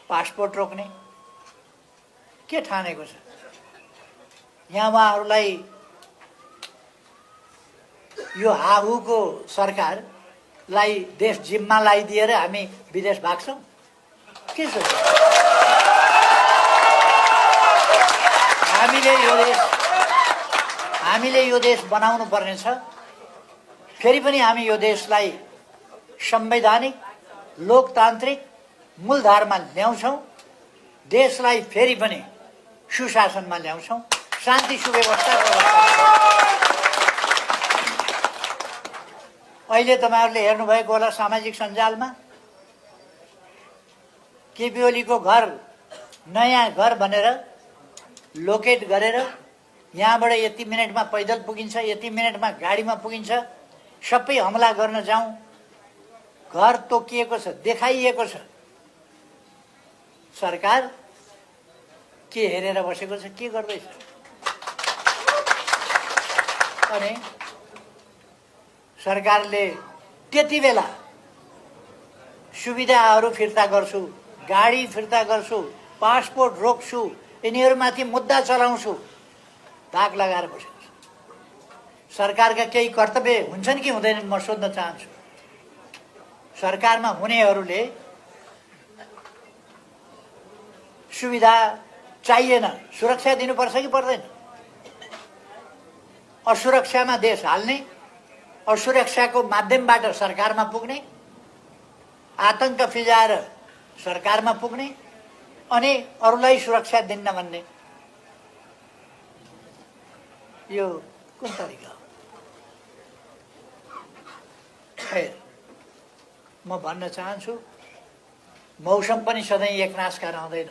Passport रोक्ने के ठानेको छ? यहाँ उहाँहरूलाई यो हाहुको सरकारलाई देश जिम्मा लगाइदिएर हामी विदेश भाग्छौँ के सोच्छ? हामीले यो देश बनाउनु पर्ने छ। फेरि पनि हामी यो देशलाई संवैधानिक लोकतान्त्रिक मूलधारमा ल्याउँछौँ। देशलाई फेरि पनि सुशासनमा ल्याउँछौँ, शान्ति सुव्यवस्थाको अवस्था। अहिले तपाईहरुले हेर्नुभएको होला सामाजिक सञ्जालमा केपी ओलीको घर नयाँ घर भनेर लोकेट गरेर यहाँबाट यति मिनेटमा पैदल पुगिन्छ, यति मिनेटमा गाडीमा पुगिन्छ, सबै हमला गर्न जाउँ। घर तोकिएको छ, देखाइएको छ। सरकार के हेरेर बसेको छ, के गर्दैछ? अनि सरकारले त्यति बेला सुविधाहरू फिर्ता गर्छु, गाडी फिर्ता गर्छु, पासपोर्ट रोक्छु, यिनीहरूमाथि मुद्दा चलाउँछु धाक लगाएर बसेको छ। सरकारका केही कर्तव्य हुन्छन् कि हुँदैनन् म सोध्न चाहन्छु। सरकारमा हुनेहरूले सुविधा चाहिएन, सुरक्षा दिनुपर्छ कि पर्दैन? असुरक्षामा देश हाल्ने, असुरक्षाको माध्यमबाट सरकारमा पुग्ने, आतंक फिजाएर सरकारमा पुग्ने अनि अरूलाई सुरक्षा दिन्न भन्ने यो कुन तरिका हो? खैर, म भन्न चाहन्छु मौसम पनि सधैँ एकनासका रहँदैन।